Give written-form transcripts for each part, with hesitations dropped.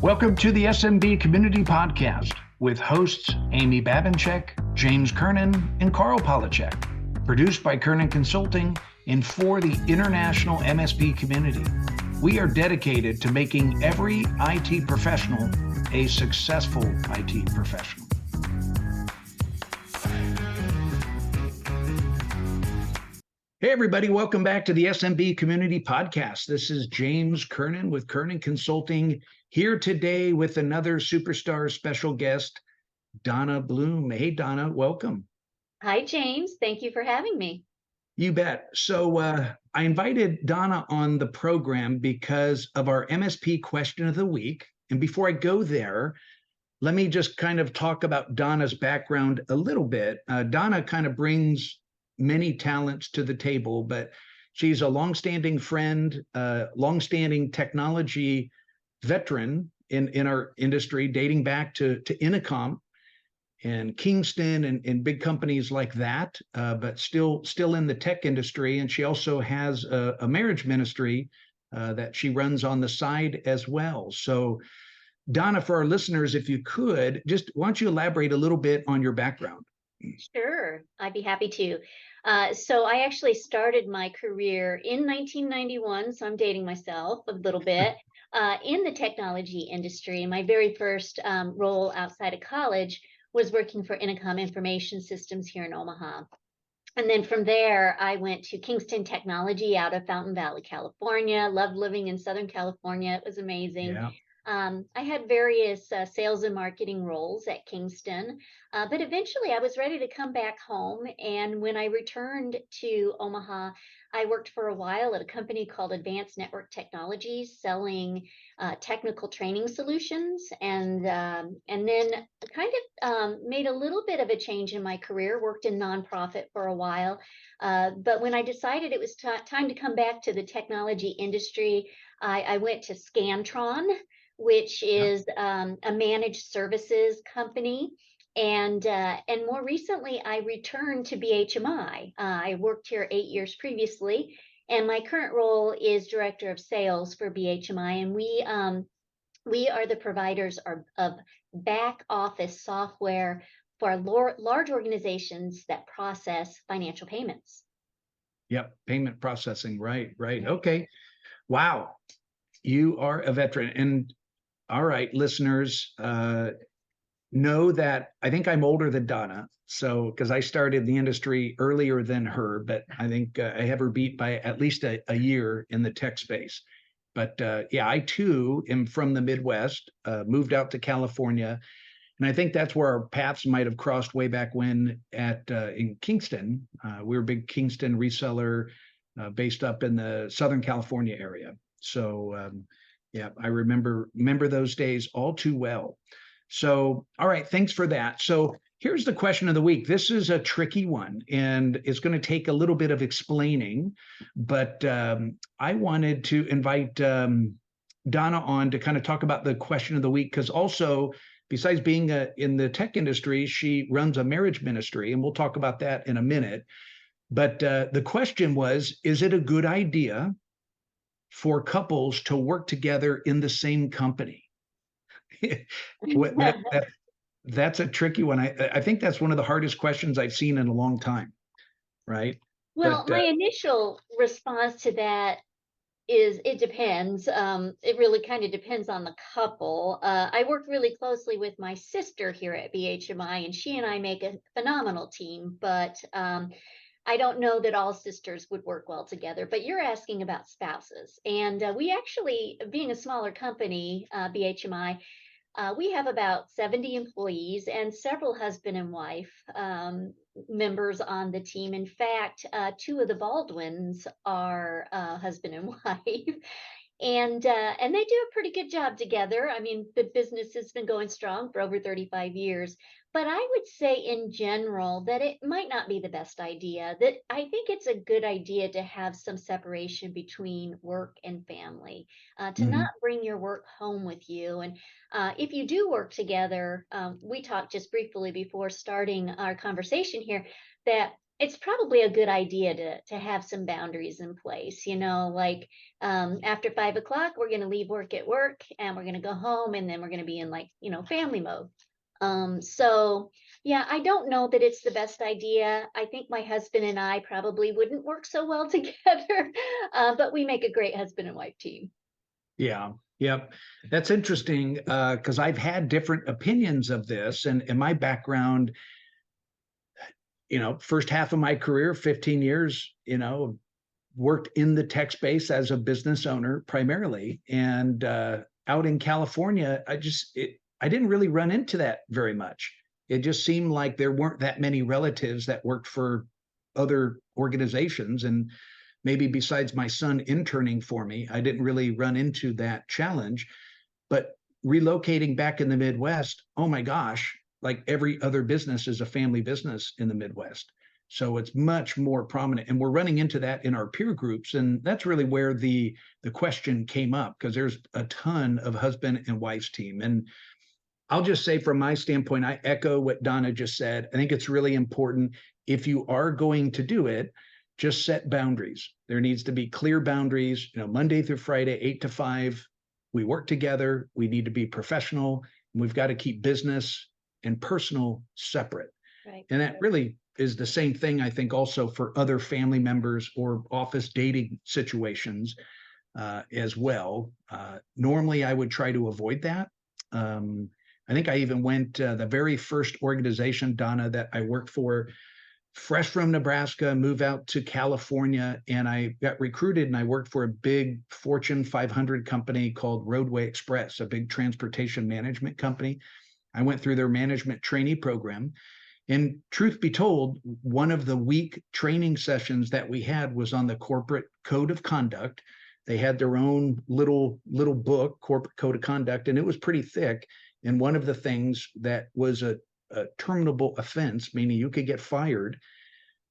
Welcome to the SMB Community Podcast with hosts Amy Babinchek, James Kernan, and Carl Polachek. Produced by Kernan Consulting and for the international MSP community. We are dedicated to making every IT professional a successful IT professional. Hey, everybody. Welcome back to the SMB Community Podcast. This is James Kernan with Kernan Consulting, here today with another superstar special guest, Donna Blum. Hey, Donna, welcome. Hi, James. Thank you for having me. You bet. So I invited Donna on the program because of our MSP Question of the Week. And before I go there, let me just kind of talk about Donna's background a little bit. Donna kind of brings many talents to the table, but she's a longstanding friend, longstanding technology veteran in our industry, dating back to Intercom and Kingston and big companies like that, but still in the tech industry. And she also has a marriage ministry that she runs on the side as well. So Donna, for our listeners, if you could, just why don't you elaborate a little bit on your background? Sure, I'd be happy to. So I actually started my career in 1991, so I'm dating myself a little bit, in the technology industry. My very first role outside of college was working for Intercom Information Systems here in Omaha. And then from there, I went to Kingston Technology out of Fountain Valley, California. Loved living in Southern California. It was amazing. Yeah. I had various sales and marketing roles at Kingston, but eventually I was ready to come back home. And when I returned to Omaha, I worked for a while at a company called Advanced Network Technologies, selling technical training solutions, and then kind of made a little bit of a change in my career. Worked in nonprofit for a while, but when I decided it was time to come back to the technology industry, I went to Scantron, which is a managed services company. And more recently, I returned to BHMI. I worked here 8 years previously, and my current role is Director of Sales for BHMI. And we are the providers of back office software for large organizations that process financial payments. Yep, payment processing, right. Okay, wow, you are a veteran. And all right, listeners, know that I think I'm older than Donna. So, because I started the industry earlier than her, but I think I have her beat by at least a year in the tech space. But yeah, I too am from the Midwest, moved out to California. And I think that's where our paths might have crossed way back when in Kingston. We were a big Kingston reseller based up in the Southern California area. So yeah, I remember those days all too well. So, all right, thanks for that. So here's the question of the week. This is a tricky one, and it's going to take a little bit of explaining, but I wanted to invite Donna on to kind of talk about the question of the week, because also, besides being in the tech industry, she runs a marriage ministry, and we'll talk about that in a minute. But the question was, is it a good idea for couples to work together in the same company? That's a tricky one. I think that's one of the hardest questions I've seen in a long time, right? Well, my initial response to that is it depends. It really kind of depends on the couple. I work really closely with my sister here at BHMI, and she and I make a phenomenal team, but I don't know that all sisters would work well together. But you're asking about spouses. And we actually, being a smaller company, BHMI, we have about 70 employees and several husband and wife members on the team. In fact, two of the Baldwins are husband and wife. And they do a pretty good job together. I mean, the business has been going strong for over 35 years. But I would say in general that it might not be the best idea. That I think it's a good idea to have some separation between work and family, to not bring your work home with you. And if you do work together, we talked just briefly before starting our conversation here, that It's probably a good idea to have some boundaries in place, like, after 5 o'clock, we're gonna leave work at work, and we're gonna go home, and then we're gonna be in, like, family mode. So yeah, I don't know that it's the best idea. I think my husband and I probably wouldn't work so well together, but we make a great husband and wife team. Yeah. Yep. That's interesting, because I've had different opinions of this, and in my background, first half of my career, 15 years, worked in the tech space as a business owner primarily. And out in California, I didn't really run into that very much. It just seemed like there weren't that many relatives that worked for other organizations. And maybe besides my son interning for me, I didn't really run into that challenge. But relocating back in the Midwest, oh my gosh, like every other business is a family business in the Midwest. So it's much more prominent. And we're running into that in our peer groups. And that's really where the question came up, because there's a ton of husband and wife's team. And I'll just say from my standpoint, I echo what Donna just said. I think it's really important, if you are going to do it, just set boundaries. There needs to be clear boundaries, Monday through Friday, 8 to 5. We work together. We need to be professional. And we've got to keep business and personal separate. Right. And that really is the same thing, I think, also for other family members or office dating situations as well. Normally, I would try to avoid that. I think I even went the very first organization, Donna, that I worked for, fresh from Nebraska, move out to California, and I got recruited and I worked for a big Fortune 500 company called Roadway Express, a big transportation management company. I went through their management trainee program. And truth be told, one of the week training sessions that we had was on the corporate code of conduct. They had their own little book, corporate code of conduct, and it was pretty thick. And one of the things that was a terminable offense, meaning you could get fired,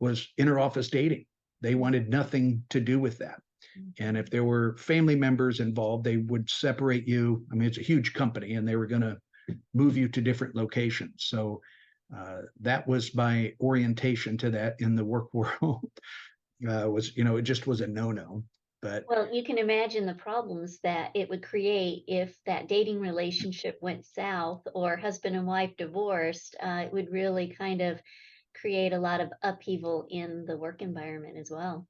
was interoffice dating. They wanted nothing to do with that. And if there were family members involved, they would separate you. I mean, it's a huge company, and they were going to move you to different locations. So that was my orientation to that in the work world. It just was a no-no. But Well, you can imagine the problems that it would create if that dating relationship went south or husband and wife divorced. It would really kind of create a lot of upheaval in the work environment as well.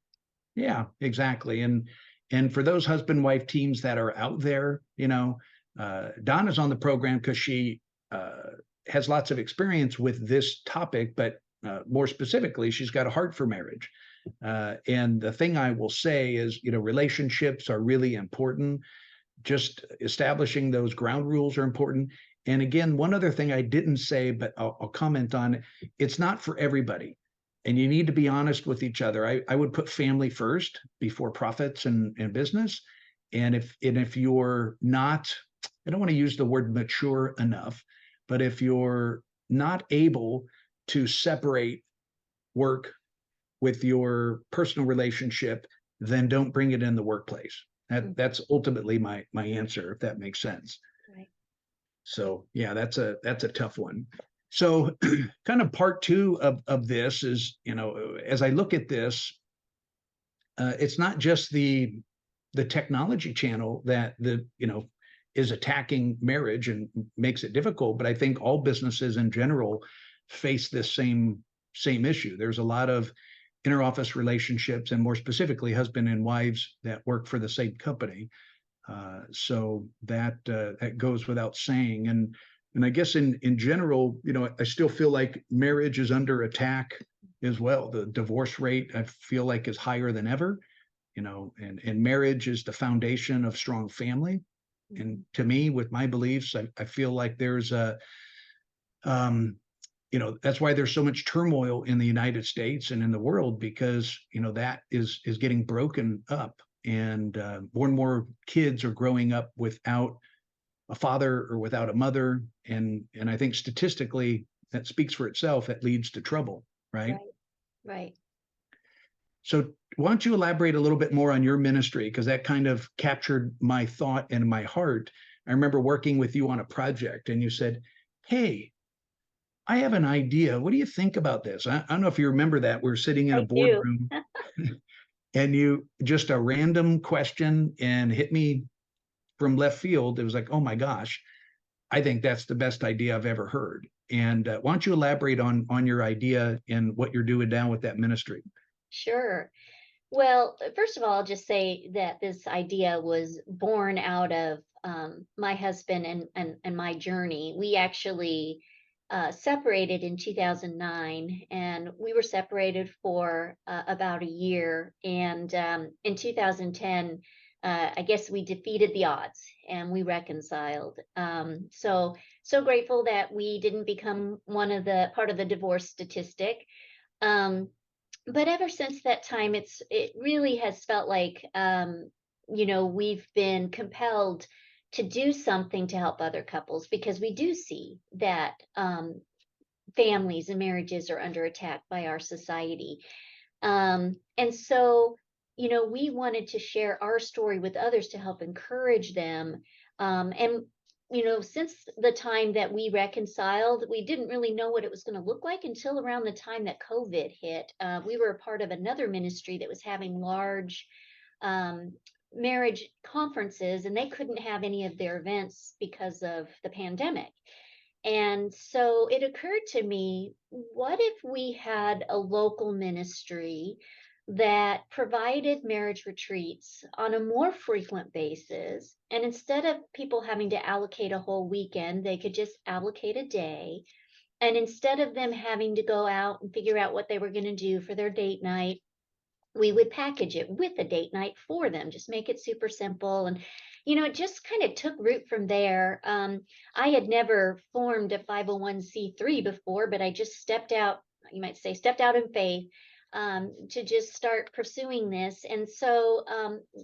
yeah, exactly. And for those husband-wife teams that are out there, Donna's on the program because she has lots of experience with this topic, but more specifically, she's got a heart for marriage. And the thing I will say is, relationships are really important. Just establishing those ground rules are important. And again, one other thing I didn't say, but I'll comment on it. It's not for everybody. And you need to be honest with each other. I would put family first before profits and business. And if you're not, I don't want to use the word mature enough, but if you're not able to separate work with your personal relationship, then don't bring it in the workplace. That's ultimately my answer, if that makes sense. Right. So yeah, that's a tough one. So kind of part two of this is, as I look at this, it's not just the technology channel that is attacking marriage and makes it difficult, but I think all businesses in general face this same issue. There's a lot of interoffice relationships, and more specifically, husband and wives that work for the same company. So that goes without saying. And I guess in general, I still feel like marriage is under attack as well. The divorce rate, I feel like, is higher than ever. And marriage is the foundation of strong family. And to me, with my beliefs, I feel like there's that's why there's so much turmoil in the United States and in the world, because that is getting broken up, and more and more kids are growing up without a father or without a mother, and I think statistically that speaks for itself. That leads to trouble, right? Right. So why don't you elaborate a little bit more on your ministry, because that kind of captured my thought and my heart. I remember working with you on a project, and you said, "Hey, I have an idea. What do you think about this? I don't know if you remember that. We're sitting in a I do. boardroom and you just a random question and hit me from left field. It was like, oh my gosh, I think that's the best idea I've ever heard. And why don't you elaborate on your idea and what you're doing down with that ministry? Sure. Well, first of all, I'll just say that this idea was born out of my husband and my journey. We actually separated in 2009, and we were separated for about a year. And in 2010, I guess we defeated the odds and we reconciled. So grateful that we didn't become one of the part of the divorce statistic. Um, but ever since that time, it really has felt like, we've been compelled to do something to help other couples, because we do see that families and marriages are under attack by our society. And so, we wanted to share our story with others to help encourage them. And since the time that we reconciled, we didn't really know what it was going to look like until around the time that COVID hit. We were a part of another ministry that was having large um, marriage conferences, and they couldn't have any of their events because of the pandemic. And so it occurred to me, what if we had a local ministry that provided marriage retreats on a more frequent basis? And instead of people having to allocate a whole weekend, they could just allocate a day. And instead of them having to go out and figure out what they were going to do for their date night, we would package it with a date night for them, just make it super simple. And it just kind of took root from there. I had never formed a 501c3 before, but I just stepped out, you might say, stepped out in faith, to just start pursuing this. And so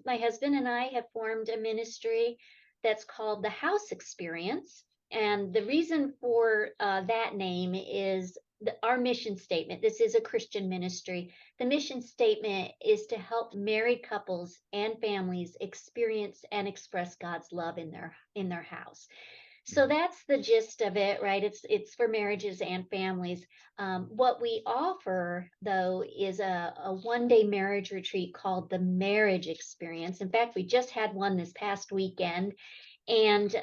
my husband and I have formed a ministry that's called the House Experience. And the reason for that name is our mission statement. This is a Christian ministry. The mission statement is to help married couples and families experience and express God's love in their house. So that's the gist of it, right? It's for marriages and families. What we offer, though, is a one-day marriage retreat called the Marriage Experience. In fact, we just had one this past weekend, and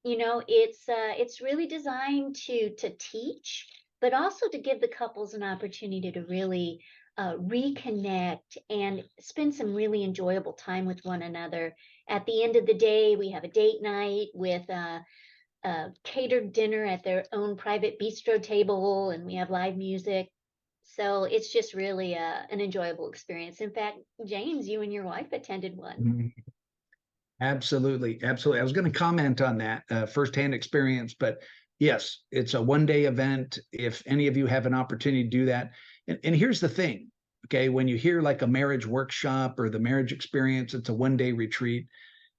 it's really designed to teach, but also to give the couples an opportunity to really reconnect and spend some really enjoyable time with one another. At the end of the day, we have a date night with catered dinner at their own private bistro table, and we have live music. So it's just really an enjoyable experience. In fact, James, you and your wife attended one. Mhm. Absolutely, absolutely. I was going to comment on that firsthand experience, but yes, it's a one-day event. If any of you have an opportunity to do that, and here's the thing, okay, when you hear like a marriage workshop or the marriage experience, it's a one-day retreat.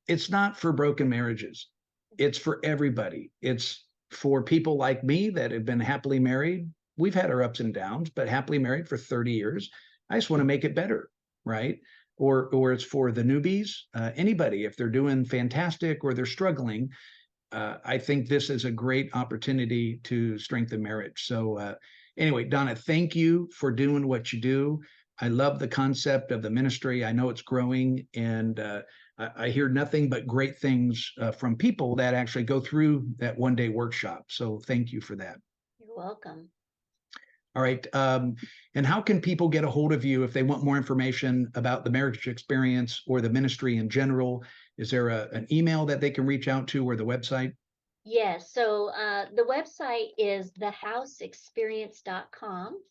It's not for broken marriages. It's for everybody. It's for people like me that have been happily married. We've had our ups and downs, but happily married for 30 years. I just want to make it better, right? Or it's for the newbies, anybody, if they're doing fantastic or they're struggling. I think this is a great opportunity to strengthen marriage. So anyway, Donna, thank you for doing what you do. I love the concept of the ministry. I know it's growing, and I hear nothing but great things from people that actually go through that one-day workshop. So thank you for that. You're welcome. All right. And how can people get a hold of you if they want more information about the marriage experience or the ministry in general? Is there an email that they can reach out to, or the website? Yes. So the website is thehouseexperience.com.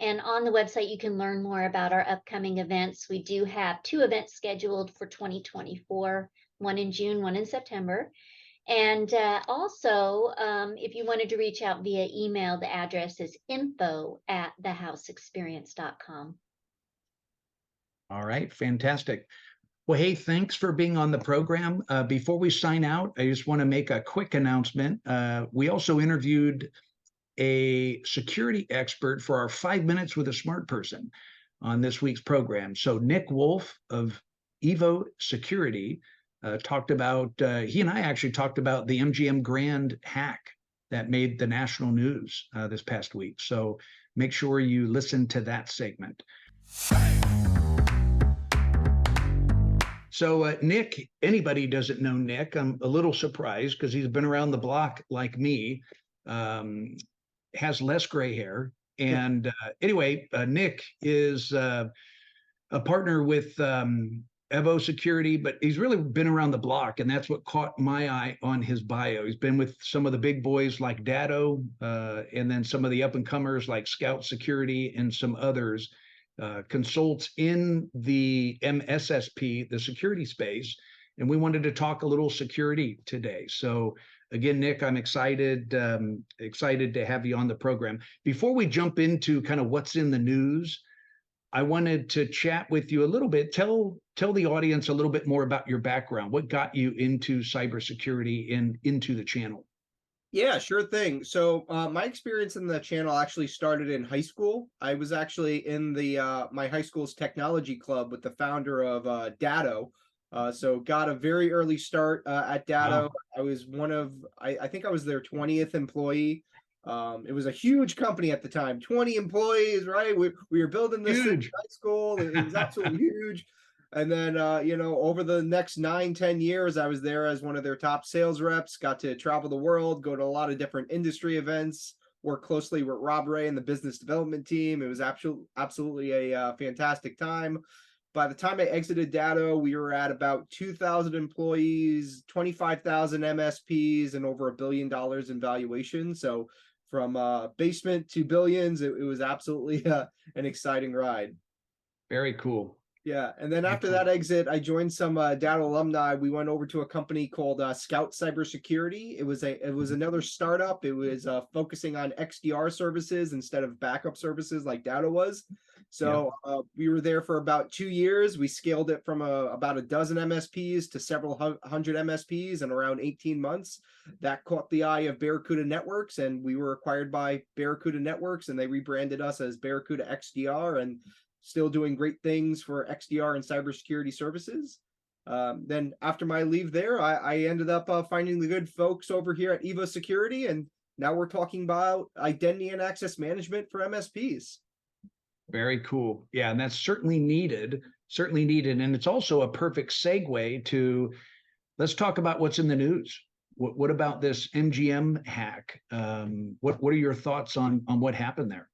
And on the website, you can learn more about our upcoming events. We do have 2 events scheduled for 2024, one in June, one in September. And also, if you wanted to reach out via email, the address is info@thehouseexperience.com. All right. Fantastic. Well, hey, thanks for being on the program. Before we sign out, I just want to make a quick announcement. We also interviewed a security expert for our 5 Minutes with a Smart Person on this week's program. So Nick Wolf of Evo Security talked about, he and I actually talked about the MGM Grand hack that made the national news this past week. So make sure you listen to that segment. So Nick, anybody doesn't know Nick, I'm a little surprised because he's been around the block like me, has less gray hair. And anyway, Nick is a partner with Evo Security, but he's really been around the block, and that's what caught my eye on his bio. He's been with some of the big boys like Datto, and then some of the up-and-comers like SKOUT Security and some others. Consults in the MSSP, the security space, and we wanted to talk a little security today. So again, Nick, I'm excited to have you on the program. Before we jump into kind of what's in the news, I wanted to chat with you a little bit. Tell the audience a little bit more about your background. What got you into cybersecurity and into the channel? Yeah, sure thing. So my experience in the channel actually started in high school. I was actually in the my high school's technology club with the founder of Datto. So got a very early start at Datto. Wow. I was one of, I think I was their 20th employee. It was a huge company at the time, 20 employees, right? We were building this in Huge. high school. It was absolutely huge. And then, over the next 9-10 years, I was there as one of their top sales reps, got to travel the world, go to a lot of different industry events, work closely with Rob Ray and the business development team. It was absolutely a fantastic time. By the time I exited Datto, we were at about 2,000 employees, 25,000 MSPs, and over $1 billion in valuation. So from basement to billions, it was absolutely an exciting ride. Very cool. Yeah, and then after that exit, I joined some Datto alumni. We went over to a company called SKOUT Cybersecurity. It was another startup. It was focusing on XDR services instead of backup services like Datto was. So we were there for about 2 years. We scaled it from about a dozen MSPs to several hundred MSPs in around 18 months. That caught the eye of Barracuda Networks, and we were acquired by Barracuda Networks, and they rebranded us as Barracuda XDR, and still doing great things for XDR and cybersecurity services. Then after my leave there, I ended up finding the good folks over here at Evo Security, and now we're talking about identity and access management for MSPs. Very cool. Yeah, and that's certainly needed, and it's also a perfect segue to, let's talk about what's in the news. What about this MGM hack? What are your thoughts on what happened there?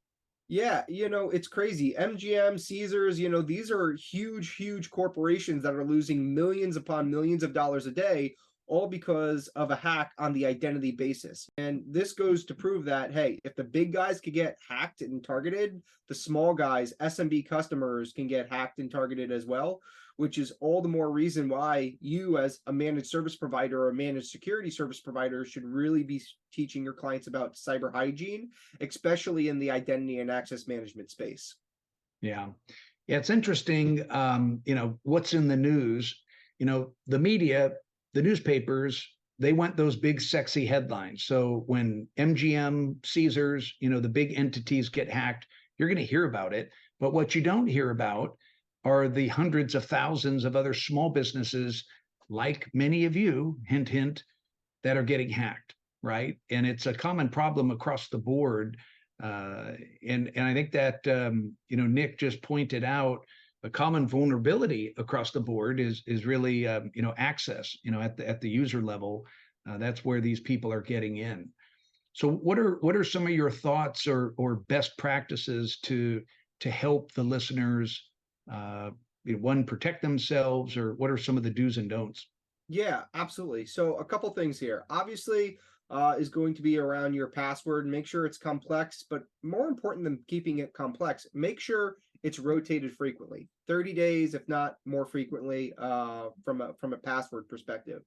Yeah, it's crazy. MGM, Caesars, these are huge corporations that are losing millions upon millions of dollars a day, all because of a hack on the identity basis. And this goes to prove that, hey, if the big guys could get hacked and targeted, the small guys, SMB customers, can get hacked and targeted as well, which is all the more reason why you, as a managed service provider or a managed security service provider, should really be teaching your clients about cyber hygiene, especially in the identity and access management space. Yeah, it's interesting. What's in the news? The media, the newspapers, they want those big, sexy headlines. So when MGM, Caesars, the big entities get hacked, you're going to hear about it. But what you don't hear about are the hundreds of thousands of other small businesses, like many of you, hint, hint, that are getting hacked, right? And it's a common problem across the board. And I think that, Nick just pointed out a common vulnerability across the board is really, access, at the user level. That's where these people are getting in. So what are some of your thoughts or best practices to help the listeners, one, protect themselves, or what are some of the do's and don'ts? Yeah, absolutely. So a couple things here. Obviously, is going to be around your password. Make sure it's complex, but more important than keeping it complex, make sure it's rotated frequently, 30 days, if not more frequently, from a password perspective.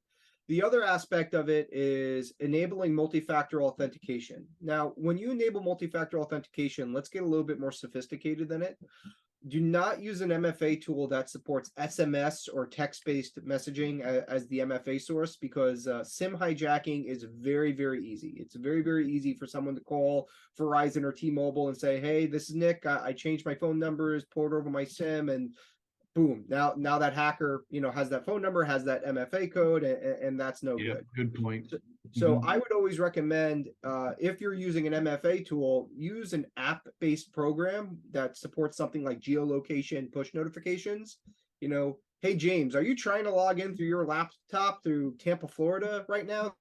The other aspect of it is enabling multi-factor authentication. Now, when you enable multi-factor authentication, let's get a little bit more sophisticated than it. Do not use an MFA tool that supports SMS or text-based messaging as the MFA source, because SIM hijacking is very easy. It's very easy for someone to call Verizon or T-Mobile and say, hey, this is Nick. I changed my phone numbers, poured over my SIM, and boom, now that hacker, has that phone number, has that MFA code, and that's no Yeah, good. good point. So I would always recommend, if you're using an MFA tool, use an app-based program that supports something like geolocation push notifications. Hey James, are you trying to log in through your laptop through Tampa, Florida right now?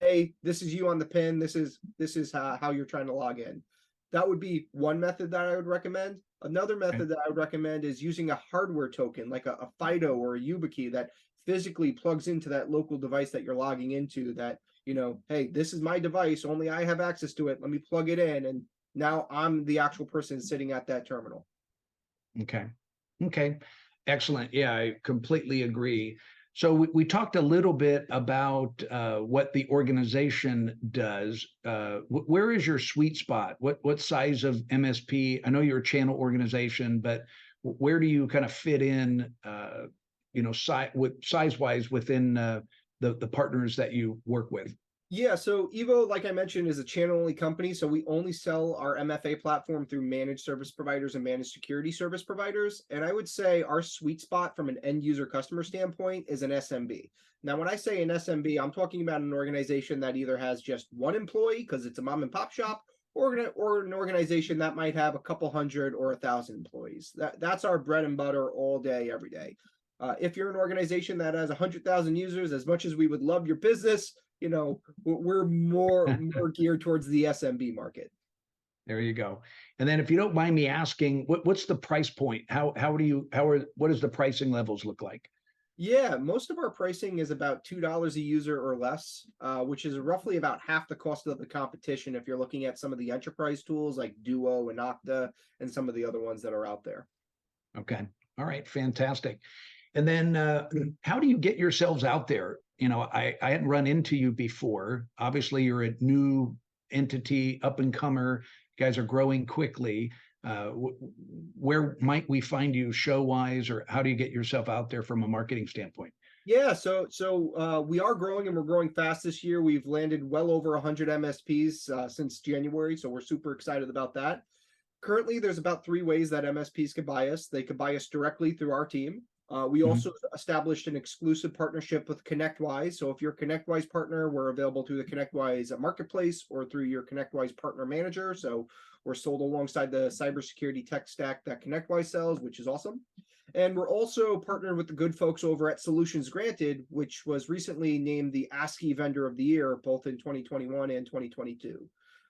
Hey, this is you on the pin. This is how you're trying to log in. That would be one method that I would recommend. Another method that I would recommend is using a hardware token like a FIDO or a YubiKey that physically plugs into that local device that you're logging into, that, hey, this is my device, only I have access to it. Let me plug it in. And now I'm the actual person sitting at that terminal. Okay. Okay. Excellent. Yeah, I completely agree. So we talked a little bit about what the organization does. Where is your sweet spot? What size of MSP? I know you're a channel organization, but where do you kind of fit in? Size wise within the partners that you work with. Yeah, so Evo, like I mentioned, is a channel-only company, so we only sell our MFA platform through managed service providers and managed security service providers. And I would say our sweet spot from an end-user customer standpoint is an SMB. Now, when I say an SMB, I'm talking about an organization that either has just one employee because it's a mom and pop shop, or an organization that might have a couple hundred or 1,000 employees. That's our bread and butter all day, every day. If you're an organization that has 100,000 users, as much as we would love your business, we're more geared towards the SMB market. There you go. And then if you don't mind me asking, what's the price point? What does the pricing levels look like? Yeah, most of our pricing is about $2 a user or less, which is roughly about half the cost of the competition if you're looking at some of the enterprise tools like Duo and Okta and some of the other ones that are out there. Okay. All right. Fantastic. And then how do you get yourselves out there? I hadn't run into you before. Obviously, you're a new entity, up and comer. You guys are growing quickly. Where might we find you show wise, or how do you get yourself out there from a marketing standpoint? Yeah, so we are growing, and we're growing fast this year. We've landed well over 100 MSPs since January, so we're super excited about that. Currently, there's about 3 ways that MSPs could buy us. They could buy us directly through our team. We also established an exclusive partnership with ConnectWise. So if you're a ConnectWise partner, we're available through the ConnectWise marketplace or through your ConnectWise partner manager. So we're sold alongside the cybersecurity tech stack that ConnectWise sells, which is awesome. And we're also partnered with the good folks over at Solutions Granted, which was recently named the ASCII Vendor of the Year, both in 2021 and 2022.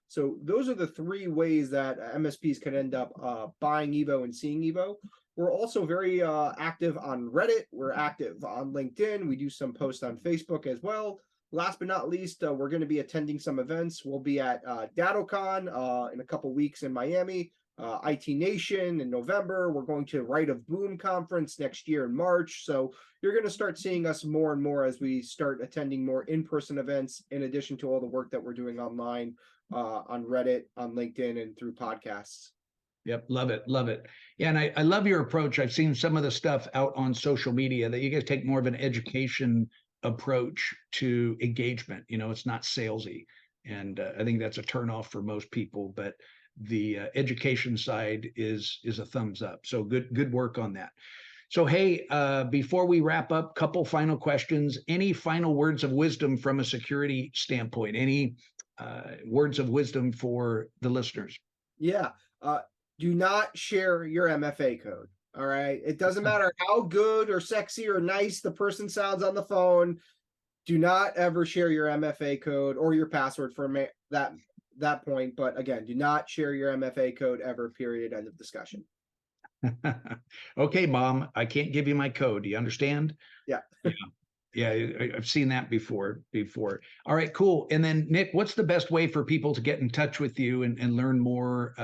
So those are the 3 ways that MSPs can end up buying Evo and seeing Evo. We're also very active on Reddit. We're active on LinkedIn. We do some posts on Facebook as well. Last but not least, we're going to be attending some events. We'll be at DattoCon in a couple weeks in Miami, IT Nation in November. We're going to Right of Boom conference next year in March. So you're going to start seeing us more and more as we start attending more in-person events, in addition to all the work that we're doing online on Reddit, on LinkedIn, and through podcasts. Yep, love it, love it. Yeah, and I love your approach. I've seen some of the stuff out on social media that you guys take more of an education approach to engagement. It's not salesy, and I think that's a turnoff for most people. But the education side is a thumbs up. So good work on that. So hey, before we wrap up, couple final questions. Any final words of wisdom from a security standpoint? Any words of wisdom for the listeners? Yeah. Do not share your MFA code. All right. It doesn't matter how good or sexy or nice the person sounds on the phone. Do not ever share your MFA code or your password for that point. But again, do not share your MFA code ever, period. End of discussion. Okay, Mom, I can't give you my code. Do you understand? Yeah. Yeah, I've seen that before. All right, cool. And then Nick, what's the best way for people to get in touch with you and learn more,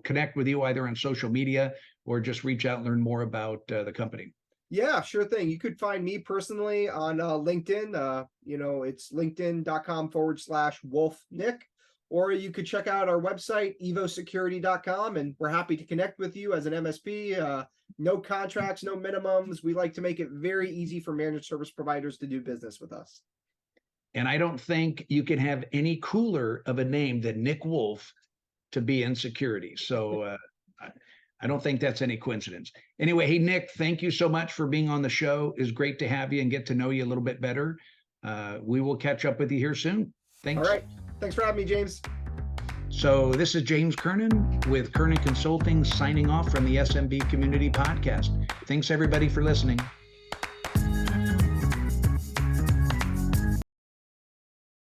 connect with you either on social media or just reach out and learn more about the company? Yeah, sure thing. You could find me personally on LinkedIn. It's linkedin.com/WolfNick, or you could check out our website, evosecurity.com, and we're happy to connect with you as an MSP. No contracts, no minimums. We like to make it very easy for managed service providers to do business with us. And I don't think you can have any cooler of a name than Nick Wolf to be in security. So I don't think that's any coincidence. Anyway, hey, Nick, thank you so much for being on the show. It's great to have you and get to know you a little bit better. We will catch up with you here soon. Thanks. All right. Thanks for having me, James. So this is James Kernan with Kernan Consulting signing off from the SMB Community Podcast. Thanks everybody for listening.